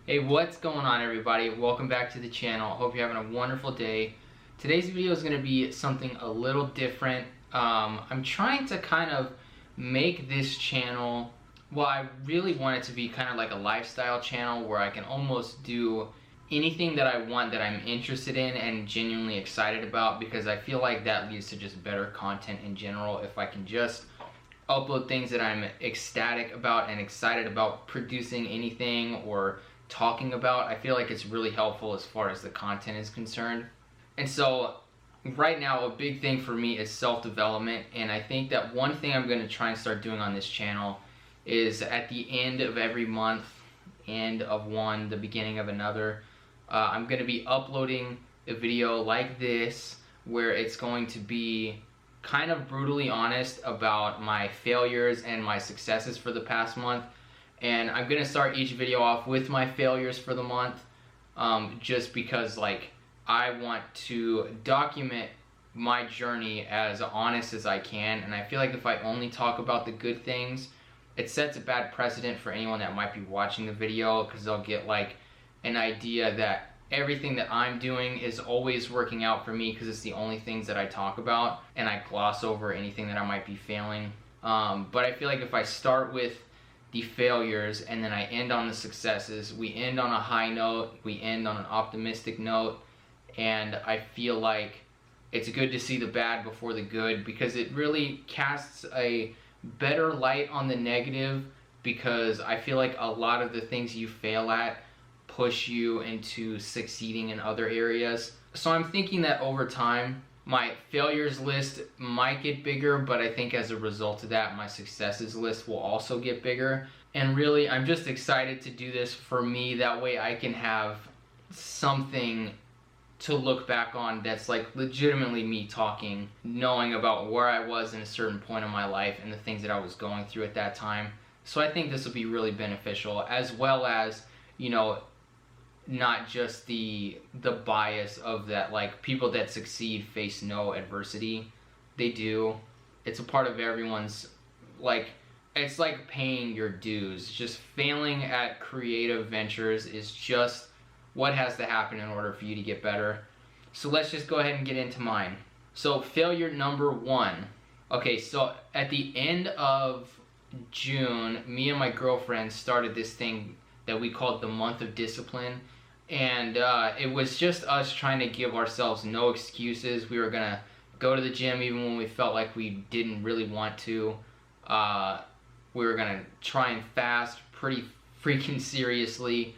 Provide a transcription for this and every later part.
Hey, what's going on, everybody? Welcome back to the channel. Hope you're having a wonderful day. Today's video is going to be something a little different. I'm trying to kind of make this channel, well, I really want it to be kind of like a lifestyle channel where I can almost do anything that I want, that I'm interested in and genuinely excited about, because I feel like that leads to just better content in general if I can just upload things that I'm ecstatic about and excited about producing anything or talking about. I feel like it's really helpful as far as the content is concerned. And so right now a big thing for me is self-development, and I think that one thing I'm going to try and start doing on this channel is at the end of every month, end of one, the beginning of another, I'm going to be uploading a video like this where it's going to be kind of brutally honest about my failures and my successes for the past month. And I'm gonna start each video off with my failures for the month, just because like I want to document my journey as honest as I can. And I feel like if I only talk about the good things, it sets a bad precedent for anyone that might be watching the video, because they'll get like an idea that everything that I'm doing is always working out for me because it's the only things that I talk about, and I gloss over anything that I might be failing. But I feel like if I start with the failures and then I end on the successes, we end on a high note, we end on an optimistic note, and I feel like it's good to see the bad before the good, because it really casts a better light on the negative, because I feel like a lot of the things you fail at push you into succeeding in other areas. So I'm thinking that over time my failures list might get bigger, but I think as a result of that my successes list will also get bigger. And really I'm just excited to do this for me, that way I can have something to look back on that's like legitimately me talking, knowing about where I was in a certain point in my life and the things that I was going through at that time. So I think this will be really beneficial, as well as, you know, not just the bias of that, like people that succeed face no adversity. They do. It's a part of everyone's, like, it's like paying your dues. Just failing at creative ventures is just what has to happen in order for you to get better. So let's just go ahead and get into mine. So failure number one. Okay, so at the end of June, me and my girlfriend started this thing that we called the month of discipline. And it was just us trying to give ourselves no excuses. We were gonna go to the gym even when we felt like we didn't really want to. We were gonna try and fast pretty freaking seriously,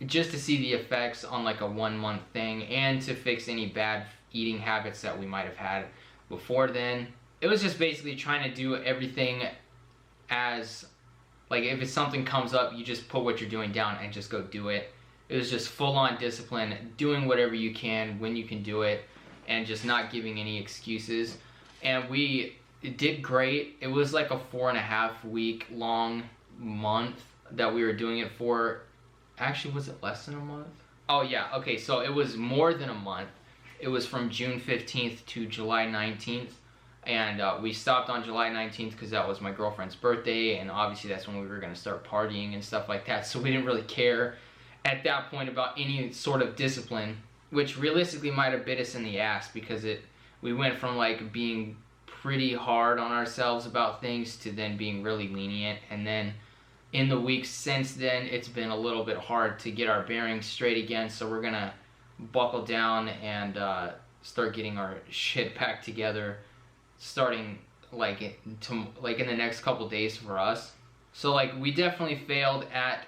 just to see the effects on like a 1 month thing, and to fix any bad eating habits that we might have had before then. It was just basically trying to do everything as, like, if it's something comes up, you just put what you're doing down and just go do it. It was just full-on discipline, doing whatever you can when you can do it, and just not giving any excuses. And we did great. It was like a 4.5 week long month that we were doing it for. Actually, was it less than a month? Oh yeah, okay, so it was more than a month. It was from June 15th to July 19th. And we stopped on July 19th because that was my girlfriend's birthday, and obviously that's when we were going to start partying and stuff like that. So we didn't really care at that point about any sort of discipline, which realistically might have bit us in the ass, because we went from like being pretty hard on ourselves about things to then being really lenient. And then in the weeks since then, it's been a little bit hard to get our bearings straight again. So we're gonna buckle down and start getting our shit back together, starting like in the next couple days for us. So like we definitely failed at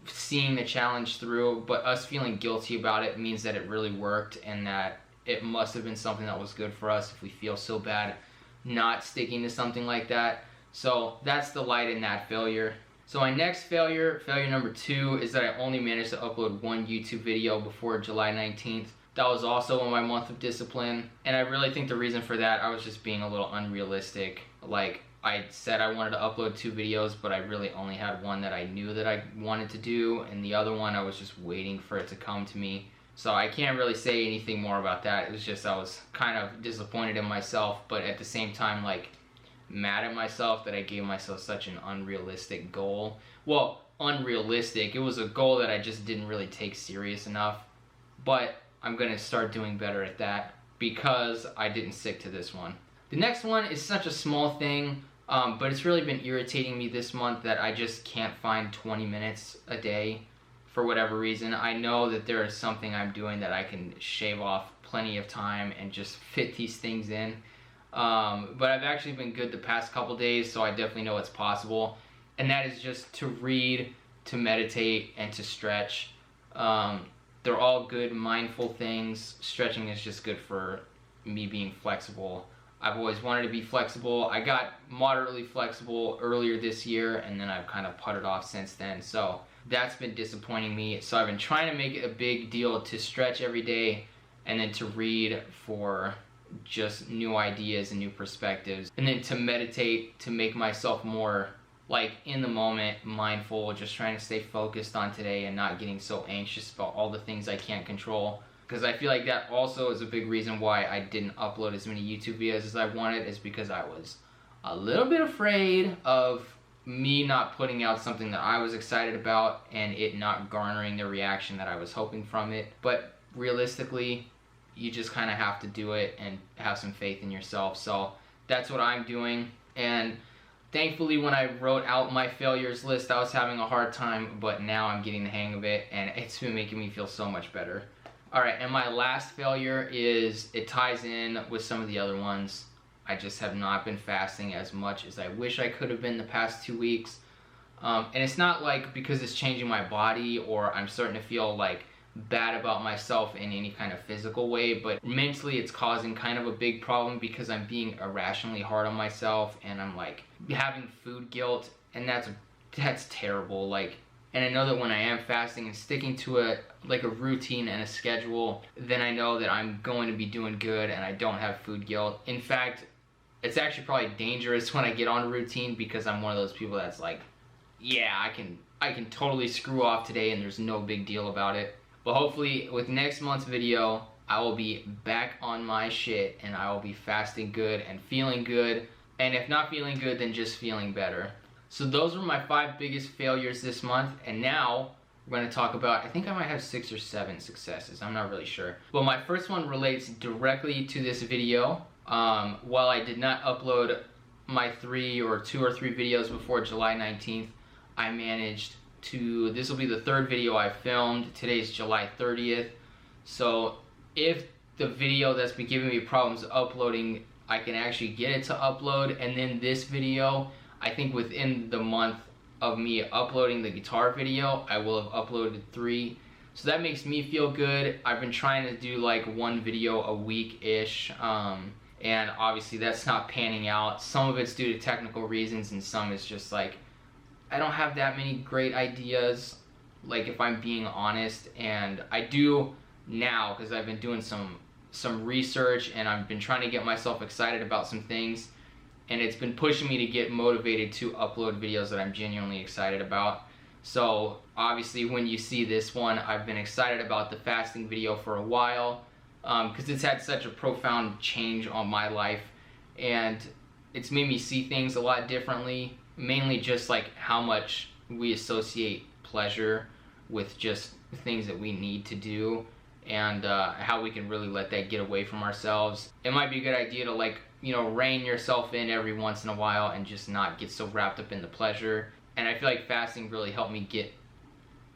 seeing the challenge through, but us feeling guilty about it means that it really worked, and that it must have been something that was good for us if we feel so bad not sticking to something like that. So that's the light in that failure. So my next failure number two, is that I only managed to upload one YouTube video before July 19th. That was also in my month of discipline, and I really think the reason for that, I was just being a little unrealistic. Like, I said I wanted to upload 2 videos, but I really only had one that I knew that I wanted to do, and the other one I was just waiting for it to come to me. So I can't really say anything more about that. It was just I was kind of disappointed in myself, but at the same time, like, mad at myself that I gave myself such an unrealistic goal. Well, unrealistic. It was a goal that I just didn't really take serious enough. But I'm gonna start doing better at that because I didn't stick to this one. The next one is such a small thing, but it's really been irritating me this month that I just can't find 20 minutes a day for whatever reason. I know that there is something I'm doing that I can shave off plenty of time and just fit these things in. But I've actually been good the past couple days, so I definitely know it's possible. And that is just to read, to meditate, and to stretch. They're all good, mindful things. Stretching is just good for me being flexible. I've always wanted to be flexible. I got moderately flexible earlier this year, and then I've kind of putted off since then. So that's been disappointing me. So I've been trying to make it a big deal to stretch every day, and then to read for just new ideas and new perspectives, and then to meditate to make myself more like in the moment, mindful, just trying to stay focused on today and not getting so anxious about all the things I can't control. Because I feel like that also is a big reason why I didn't upload as many YouTube videos as I wanted, is because I was a little bit afraid of me not putting out something that I was excited about and it not garnering the reaction that I was hoping from it. But realistically, you just kind of have to do it and have some faith in yourself. So that's what I'm doing. And thankfully, when I wrote out my failures list, I was having a hard time, but now I'm getting the hang of it, and it's been making me feel so much better. All right, and my last failure is, it ties in with some of the other ones. I just have not been fasting as much as I wish I could have been the past 2 weeks. And it's not like because it's changing my body or I'm starting to feel like bad about myself in any kind of physical way, but mentally it's causing kind of a big problem because I'm being irrationally hard on myself, and I'm like having food guilt, and that's terrible. Like, and I know that when I am fasting and sticking to a routine and a schedule, then I know that I'm going to be doing good and I don't have food guilt. In fact, it's actually probably dangerous when I get on a routine, because I'm one of those people that's like, yeah, I can totally screw off today and there's no big deal about it. But hopefully with next month's video, I will be back on my shit and I will be fasting good and feeling good. And if not feeling good, then just feeling better. So those were my 5 biggest failures this month. And now we're going to talk about, I think I might have 6 or 7 successes. I'm not really sure. Well, my first one relates directly to this video. While I did not upload my 2 or 3 videos before July 19th, I managed to, this will be the 3rd video I filmed. Today's July 30th. So if the video that's been giving me problems uploading, I can actually get it to upload. And then this video, I think within the month of me uploading the guitar video, I will have uploaded 3. So that makes me feel good. I've been trying to do like 1 video a week-ish. And obviously that's not panning out. Some of it's due to technical reasons, and some is just like, I don't have that many great ideas, like if I'm being honest. And I do now, because I've been doing some research and I've been trying to get myself excited about some things, and it's been pushing me to get motivated to upload videos that I'm genuinely excited about. So obviously when you see this one, I've been excited about the fasting video for a while, because it's had such a profound change on my life, and it's made me see things a lot differently. Mainly just like how much we associate pleasure with just things that we need to do, and how we can really let that get away from ourselves. It might be a good idea to, like, you know, rein yourself in every once in a while and just not get so wrapped up in the pleasure. And I feel like fasting really helped me get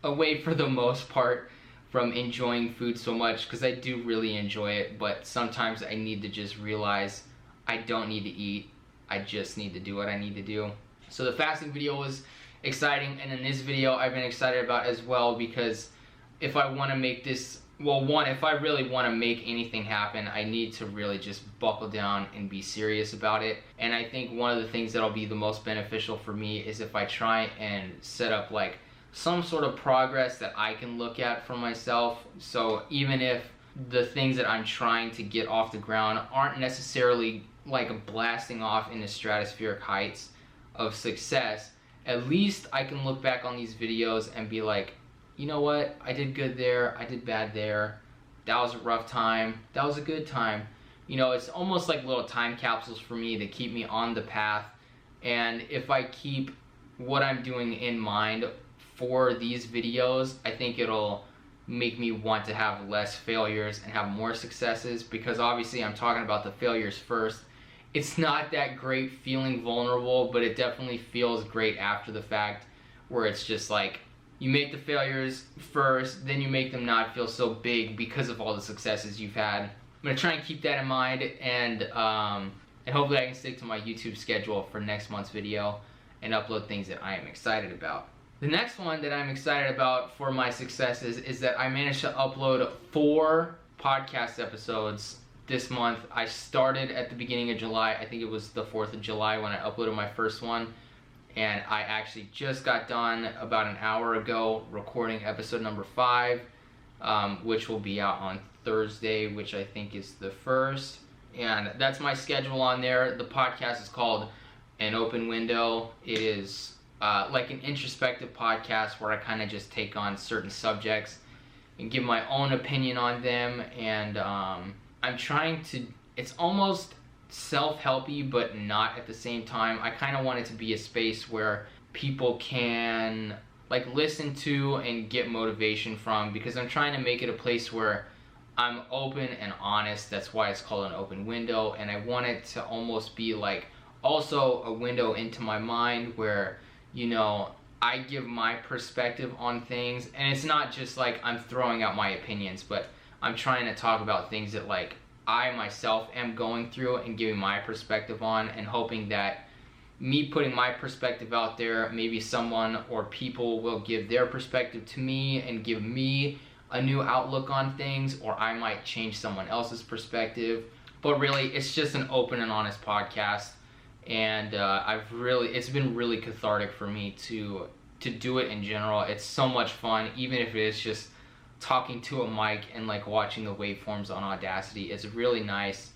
away, for the most part, from enjoying food so much, because I do really enjoy it, but sometimes I need to just realize I don't need to eat, I just need to do what I need to do. So the fasting video was exciting, and in this video I've been excited about as well, because if I want to make this, well, if I really want to make anything happen, I need to really just buckle down and be serious about it. And I think one of the things that'll be the most beneficial for me is if I try and set up like some sort of progress that I can look at for myself. So even if the things that I'm trying to get off the ground aren't necessarily like blasting off into stratospheric heights of success, at least I can look back on these videos and be like, you know what, I did good there, I did bad there, that was a rough time, that was a good time. You know, it's almost like little time capsules for me to keep me on the path. And if I keep what I'm doing in mind for these videos, I think it'll make me want to have less failures and have more successes, because obviously I'm talking about the failures first. It's not that great feeling vulnerable, but it definitely feels great after the fact, where it's just like you make the failures first, then you make them not feel so big because of all the successes you've had. I'm gonna try and keep that in mind, and hopefully I can stick to my YouTube schedule for next month's video and upload things that I am excited about. The next one that I'm excited about for my successes is that I managed to upload 4 podcast episodes this month. I started at the beginning of July. I think it was the 4th of July when I uploaded my first one. And I actually just got done about an hour ago recording episode number 5, which will be out on Thursday, which I think is the 1st. And that's my schedule on there. The podcast is called An Open Window. It is like an introspective podcast where I kind of just take on certain subjects and give my own opinion on them. And I'm trying to, it's almost self-helpy, but not at the same time. I kind of want it to be a space where people can like listen to and get motivation from, because I'm trying to make it a place where I'm open and honest. That's why it's called An Open Window. And I want it to almost be like also a window into my mind where, you know, I give my perspective on things, and it's not just like I'm throwing out my opinions, but I'm trying to talk about things that like I myself am going through and giving my perspective on, and hoping that me putting my perspective out there, maybe someone or people will give their perspective to me and give me a new outlook on things, or I might change someone else's perspective. But really, it's just an open and honest podcast. And it's been really cathartic for me to do it in general. It's so much fun, even if it is just talking to a mic and like watching the waveforms on Audacity. It's really nice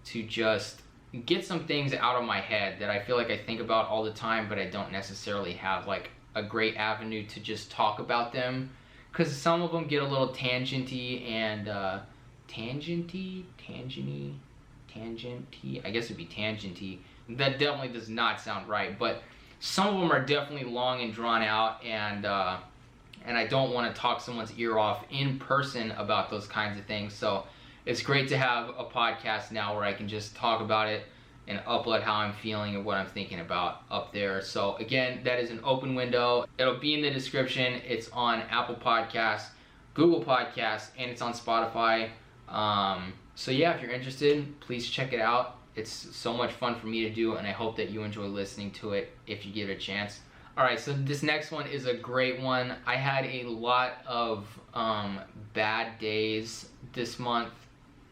to just get some things out of my head that I feel like I think about all the time, but I don't necessarily have like a great avenue to just talk about them, because some of them get a little tangenty and tangenty, I guess it'd be tangenty. That definitely does not sound right, but some of them are definitely long and drawn out, and I don't want to talk someone's ear off in person about those kinds of things. So it's great to have a podcast now where I can just talk about it and upload how I'm feeling and what I'm thinking about up there. So again, that is An Open Window. It'll be in the description. It's on Apple Podcasts, Google Podcasts, and it's on Spotify. So yeah, if you're interested, please check it out. It's so much fun for me to do, and I hope that you enjoy listening to it if you give it a chance. Alright, so this next one is a great one. I had a lot of bad days this month,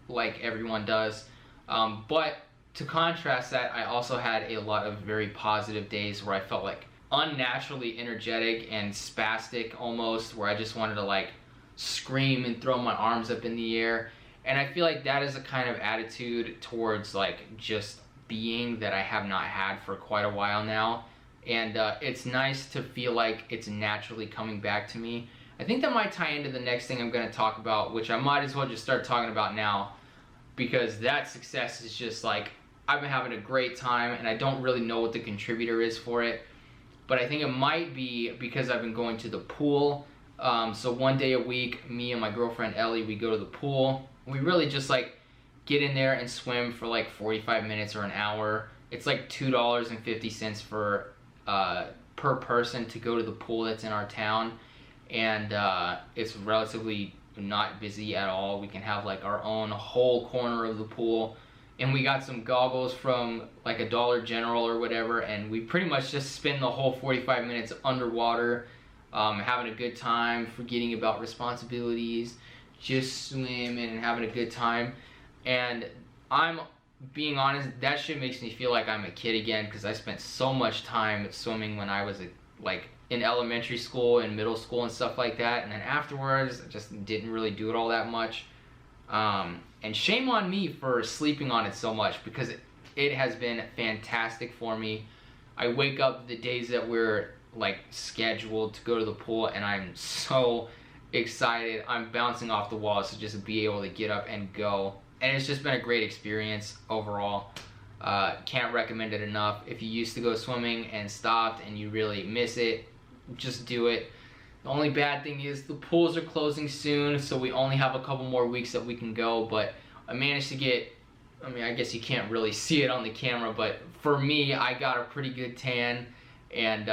like everyone does. But to contrast that, I also had a lot of very positive days where I felt like unnaturally energetic and spastic almost, where I just wanted to like scream and throw my arms up in the air. And I feel like that is a kind of attitude towards like just being that I have not had for quite a while now. And it's nice to feel like it's naturally coming back to me. I think that might tie into the next thing I'm going to talk about, which I might as well just start talking about now, because that success is just like, I've been having a great time, and I don't really know what the contributor is for it. But I think it might be because I've been going to the pool. So one day a week, me and my girlfriend Ellie, we go to the pool. We really just like get in there and swim for like 45 minutes or an hour. It's like $2.50 for per person to go to the pool that's in our town, and it's relatively not busy at all. We can have like our own whole corner of the pool, and we got some goggles from like a Dollar General or whatever, and we pretty much just spend the whole 45 minutes underwater, having a good time, forgetting about responsibilities, just swimming and having a good time. And I'm being honest, that shit makes me feel like I'm a kid again, because I spent so much time swimming when I was like in elementary school and middle school and stuff like that, and then afterwards I just didn't really do it all that much. And shame on me for sleeping on it so much, because it has been fantastic for me. I wake up the days that we're like scheduled to go to the pool, and I'm so excited. I'm bouncing off the walls to just be able to get up and go. And it's just been a great experience overall. Can't recommend it enough. If you used to go swimming and stopped and you really miss it, just do it. The only bad thing is the pools are closing soon, so we only have a couple more weeks that we can go, but I managed to get, I mean, I guess you can't really see it on the camera, but for me, I got a pretty good tan, and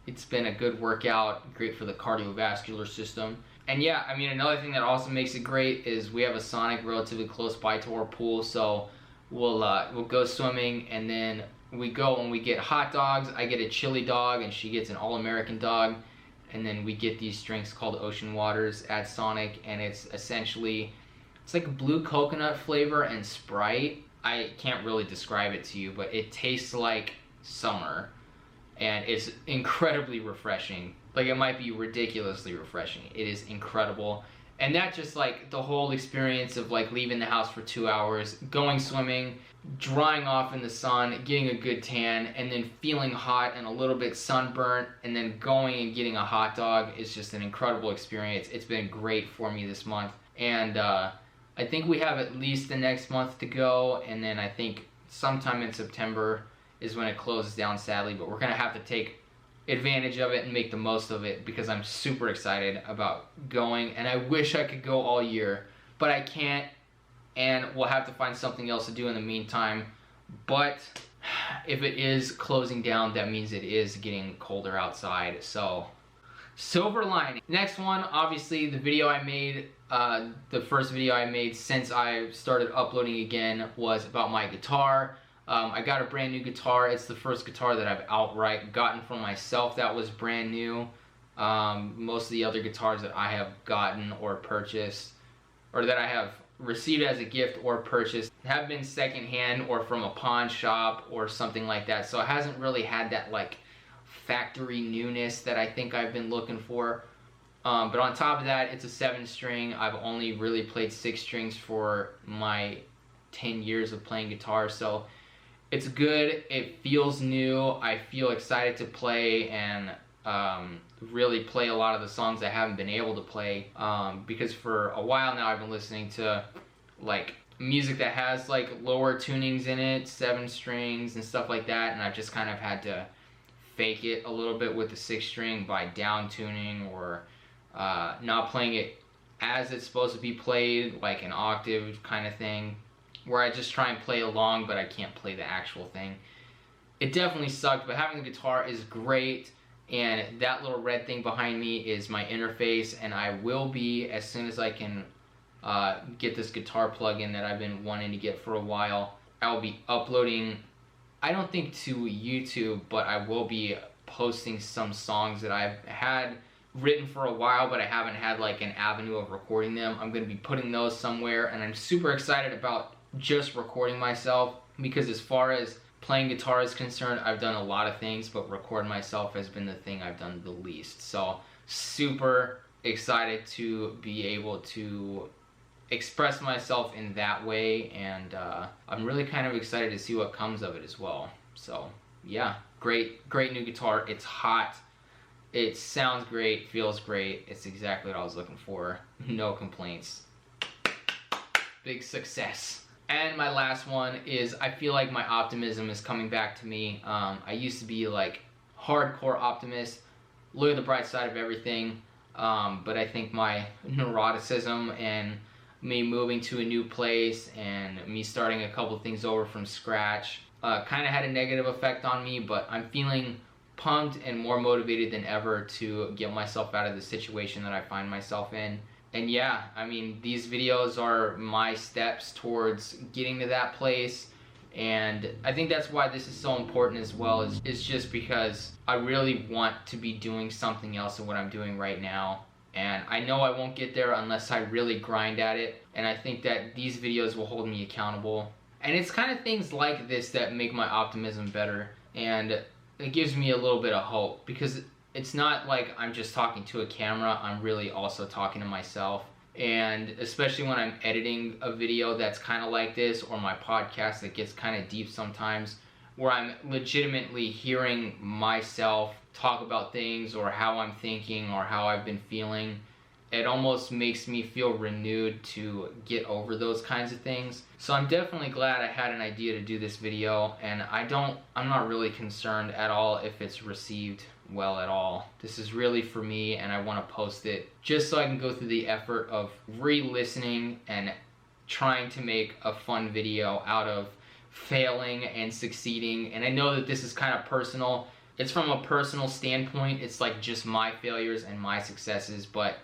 it's been a good workout, great for the cardiovascular system. And yeah, I mean, another thing that also makes it great is we have a Sonic relatively close by to our pool, so we'll go swimming, and then we go and we get hot dogs. I get a chili dog, and she gets an all-American dog, and then we get these drinks called Ocean Waters at Sonic, and it's essentially, it's like blue coconut flavor and Sprite. I can't really describe it to you, but it tastes like summer, and it's incredibly refreshing. Like, it might be ridiculously refreshing. It is incredible. And that just, like, the whole experience of, like, leaving the house for 2 hours, going swimming, drying off in the sun, getting a good tan, and then feeling hot and a little bit sunburnt, and then going and getting a hot dog is just an incredible experience. It's been great for me this month. And I think we have at least the next month to go, and then I think sometime in September is when it closes down, sadly, but we're gonna have to take advantage of it and make the most of it, because I'm super excited about going, and I wish I could go all year, but I can't, and we'll have to find something else to do in the meantime. But if it is closing down, that means it is getting colder outside, so silver lining. Next one, obviously the video I made, the first video I made since I started uploading again was about my guitar. I got a brand new guitar. It's the first guitar that I've outright gotten for myself that was brand new. Most of the other guitars that I have gotten or purchased, or that I have received as a gift or purchased, have been secondhand or from a pawn shop or something like that. So it hasn't really had that, like, factory newness that I think I've been looking for. But on top of that, it's a 7-string. I've only really played 6 strings for my 10 years of playing guitar, so it's good. It feels new. I feel excited to play and really play a lot of the songs I haven't been able to play, because for a while now I've been listening to, like, music that has, like, lower tunings in it, 7 strings and stuff like that, and I've just kind of had to fake it a little bit with the 6-string by down tuning or not playing it as it's supposed to be played, like an octave kind of thing, where I just try and play along, but I can't play the actual thing. It definitely sucked, but having the guitar is great, and that little red thing behind me is my interface, and I will be, as soon as I can get this guitar plug-in that I've been wanting to get for a while, I will be uploading, I don't think to YouTube, but I will be posting some songs that I've had written for a while, but I haven't had, like, an avenue of recording them. I'm going to be putting those somewhere, and I'm super excited about just recording myself, because as far as playing guitar is concerned, I've done a lot of things, but recording myself has been the thing I've done the least. So super excited to be able to express myself in that way, and I'm really kind of excited to see what comes of it as well. So yeah, great new guitar. It's hot, it sounds great, feels great. It's exactly what I was looking for. No complaints. Big success. And my last one is, I feel like my optimism is coming back to me. I used to be, like, hardcore optimist, look at the bright side of everything, but I think my neuroticism and me moving to a new place and me starting a couple things over from scratch kind of had a negative effect on me, but I'm feeling pumped and more motivated than ever to get myself out of the situation that I find myself in. And yeah, I mean, these videos are my steps towards getting to that place, and I think that's why this is so important as well, is just because I really want to be doing something else than what I'm doing right now, and I know I won't get there unless I really grind at it, and I think that these videos will hold me accountable. And it's kind of things like this that make my optimism better, and it gives me a little bit of hope, because it's not like I'm just talking to a camera, I'm really also talking to myself. And especially when I'm editing a video that's kind of like this, or my podcast that gets kind of deep sometimes, where I'm legitimately hearing myself talk about things, or how I'm thinking, or how I've been feeling, it almost makes me feel renewed to get over those kinds of things. So I'm definitely glad I had an idea to do this video, and I'm not really concerned at all if it's received well at all. This is really for me, and I want to post it just so I can go through the effort of re-listening and trying to make a fun video out of failing and succeeding. And I know that this is kind of personal. It's from a personal standpoint. It's like just my failures and my successes, but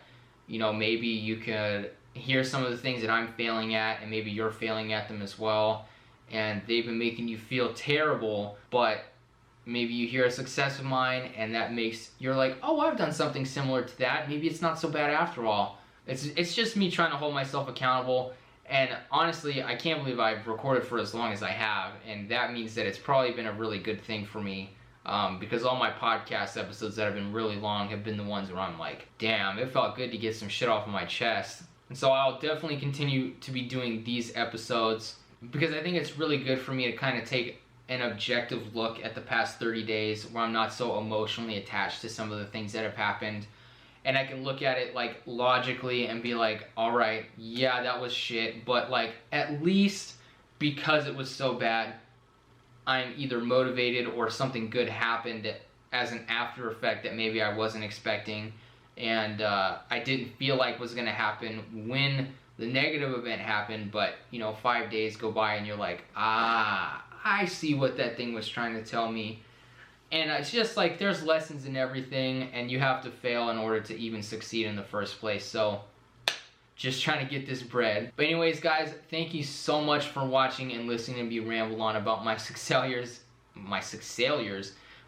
you know, maybe you could hear some of the things that I'm failing at, and maybe you're failing at them as well, and they've been making you feel terrible, but maybe you hear a success of mine and that makes, you're like, oh, I've done something similar to that. Maybe it's not so bad after all. It's just me trying to hold myself accountable. And honestly, I can't believe I've recorded for as long as I have, and that means that it's probably been a really good thing for me, because all my podcast episodes that have been really long have been the ones where I'm like, damn, it felt good to get some shit off of my chest. And so I'll definitely continue to be doing these episodes because I think it's really good for me to kind of take an objective look at the past 30 days where I'm not so emotionally attached to some of the things that have happened. And I can look at it like logically and be like, all right, yeah, that was shit, but like at least because it was so bad, I'm either motivated or something good happened as an after effect that maybe I wasn't expecting, and I didn't feel like was gonna happen when the negative event happened, but you know, 5 days go by and you're like, ah, I see what that thing was trying to tell me. And it's just like, there's lessons in everything, and you have to fail in order to even succeed in the first place. So just trying to get this bread. But anyways, guys, thank you so much for watching and listening to me ramble on about my failures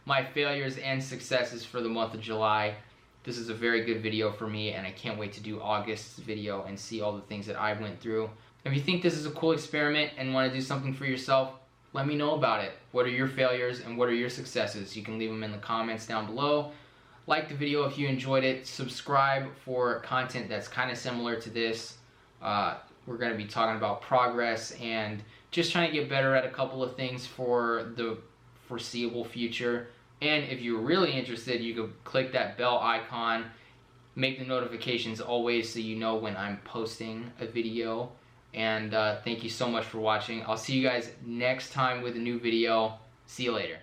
and successes for the month of July. This is a very good video for me, and I can't wait to do August's video and see all the things that I went through. If you think this is a cool experiment and want to do something for yourself, let me know about it. What are your failures and what are your successes? You can leave them in the comments down below. Like the video if you enjoyed it. Subscribe for content that's kind of similar to this. We're going to be talking about progress and just trying to get better at a couple of things for the foreseeable future. And if you're really interested, you can click that bell icon, make the notifications always so you know when I'm posting a video. And thank you so much for watching. I'll see you guys next time with a new video. See you later.